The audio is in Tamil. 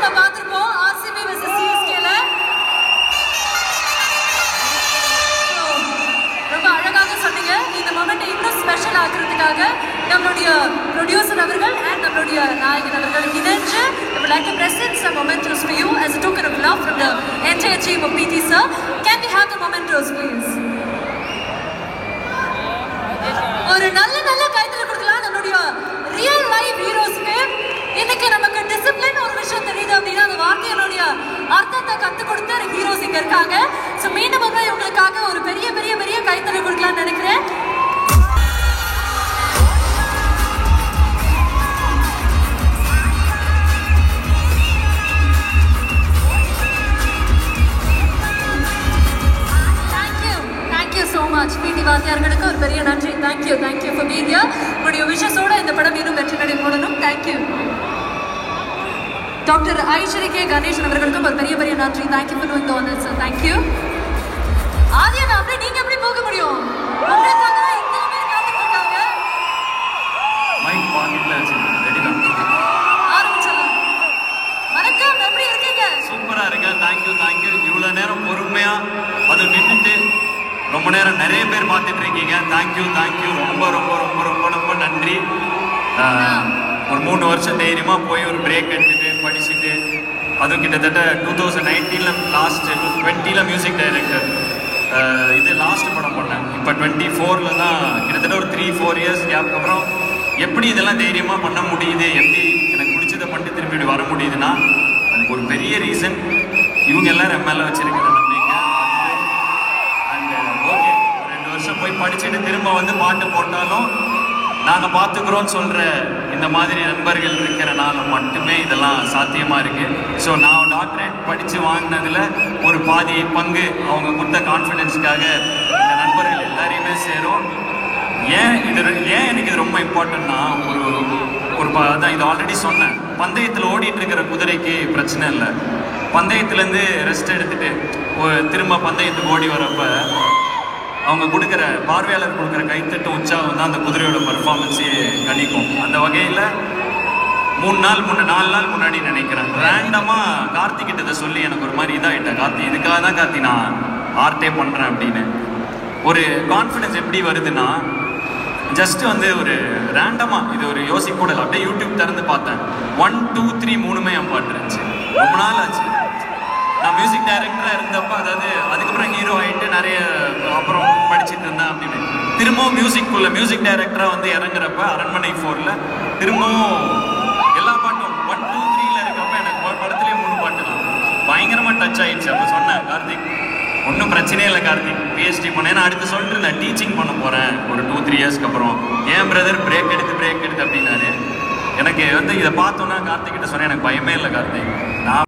நம்ம பார்த்திருப்போம் RCB vs CSKல. ரொம்ப அழகாக சொன்னீங்க. இந்த மொமெண்ட் இன்னும் ஸ்பெஷல் ஆக்குறதுக்காக நம்மளுடைய ப்ரொடியூசர் அவர்கள் and நம்மளுடைய நாயகன் அவர்கள் இணைஞ்சு I would like to present some mementos for you as a token of love from the entire team of PT sir. Can we have the mementos please? ஒரு நல்ல கைத்தல கொடுக்கலாம் நம்மளுடைய ரியல் லைஃப் ஹீரோஸ்க்கு. இன்னைக்கு நமக்கு டிசிப்ளின் ஒரு விஷயம் தெரியுது அப்படின்னா அந்த வார்த்தையினுடைய அர்த்தத்தை கற்றுக் கொடுத்த ஹீரோஸ் இங்க இருக்காங்க. ஸோ மீண்டும் இவங்களுக்காக ஒரு பெரிய பெரிய பெரிய கைத்தல கொடுக்கலாம்னு நினைக்கிறேன். PT வாத்தியார்களுக்கு ஒரு பெரிய நன்றி. Thank you for being here. உங்களுடைய விஷஸோட இந்த படம் இன்னும் வெற்றி நடை போடணும். Thank you. Doctor Aishwari K Ganesan அவர்களுக்கும் ஒரு பெரிய நன்றி. Thank you for doing all this sir. Thank you. ஆதியா அப்படியே நீங்க எப்படி போக முடியும்? உங்களுக்காக தான் இத்தனை பேர் காத்துட்டு இருக்காங்க. மைக் பாக்கெட்ல வச்சிருக்கேன். ரெடி தான். ஆரம்பிச்சலாம். வணக்கம், எப்படி இருக்கீங்க? சூப்பரா இருக்கேன். தேங்க்யூ. இவ்வளவு நேரம் பொறுமையா அது நின்னுட்டு ரொம்ப நேரம் நிறைய பேர் பார்த்துட்டு இருக்கீங்க. தேங்க்யூ. ரொம்ப நன்றி. ஒரு 3 வருஷம் தைரியமாக போய் ஒரு பிரேக் எடுத்துட்டு படிச்சுட்டு அதுவும் கிட்டத்தட்ட 2019 லாஸ்ட் 2020 மியூசிக் டைரக்டர் இது லாஸ்ட் படம் பண்ணேன். இப்போ 24 தான் கிட்டத்தட்ட ஒரு 3-4 இயர்ஸ் கேப்க்கு அப்புறம் எப்படி இதெல்லாம் தைரியமாக பண்ண முடியுது, எப்படி எனக்கு பிடிச்சதை பண்ணிட்டு திரும்பி வர முடியுதுன்னா அதுக்கு ஒரு பெரிய ரீசன் இவங்க எல்லாரும் என் மேலே வச்சிருக்கிற நம்பிக்கை. ஓகே, 2 வருஷம் போய் படிச்சுட்டு திரும்ப வந்து பாட்டு போட்டாலும் நாங்கள் பார்த்துக்குறோன்னு சொல்கிற இந்த மாதிரி நண்பர்கள் இருக்கிறனால மட்டுமே இதெல்லாம் சாத்தியமாக இருக்குது. ஸோ நான் டாக்டரேட் படித்து வாங்கினதில் ஒரு பாதி பங்கு அவங்க கொடுத்த கான்ஃபிடென்ஸ்க்காக இந்த நண்பர்கள் எல்லாரையுமே சேரும். ஏன் எனக்கு இது ரொம்ப இம்பார்ட்டன்ட்னா அதான் இது ஆல்ரெடி சொன்னேன். பந்தயத்தில் ஓடிட்டு இருக்கிற குதிரைக்கு பிரச்சனை இல்லை. பந்தயத்துலேருந்து ரெஸ்ட் எடுத்துட்டு திரும்ப பந்தயத்துக்கு ஓடி வரப்ப அவங்க கொடுக்குற பார்வையாளர் கொடுக்குற கைத்தட்டு உற்சாகம் தான் அந்த குதிரையோட பர்ஃபார்மன்ஸே கணிக்கும். அந்த வகையில் 4 நாள் முன்னாடி நினைக்கிறேன் ரேண்டமாக கார்த்திகிட்ட சொல்லி எனக்கு ஒரு மாதிரி இதாகிட்டேன். கார்த்தி இதுக்காக தான் கார்த்தி நான் ஆர்ட்டே பண்ணுறேன் அப்படின்னு. ஒரு கான்ஃபிடென்ஸ் எப்படி வருதுன்னா ஜஸ்ட் வந்து ஒரு ரேண்டமாக இது ஒரு யோசிக்கூடல அப்படியே யூடியூப் திறந்து பார்த்தேன். 1, 2, 3 3மே என் பாட்டு இருந்துச்சு. ரொம்ப நாள் ஆச்சு. நான் மியூசிக் டைரக்டராக இருந்தப்போ, அதாவது அதுக்கப்புறம் ஹீரோ ஆகிட்டு நிறைய அப்புறம் படிச்சுட்டு இருந்தேன் அப்படின்னு திரும்பவும் மியூசிக் டைரக்டராக வந்து இறங்குறப்ப அரண்மனை 4ல் திரும்பவும் எல்லா பாட்டும் 1, 2, 3ல இருக்கப்ப எனக்கு படத்துலேயே 3 பாட்டு தான் பயங்கரமாக டச் ஆகிடுச்சு. அப்போ சொன்னேன் கார்த்திக் ஒன்றும் பிரச்சனையே இல்லை கார்த்திக், PhD பண்ணேன். நான் அடுத்து சொல்லிட்டு இருந்தேன் டீச்சிங் பண்ண போகிறேன் ஒரு 2-3 இயர்ஸ்க்கு அப்புறம். ஏன் பிரதர் பிரேக் எடுத்து அப்படின்னாரு. எனக்கு வந்து இதை பார்த்தோன்னா கார்த்திகிட்ட சொன்னேன் எனக்கு பயமே இல்லை கார்த்திக், நான்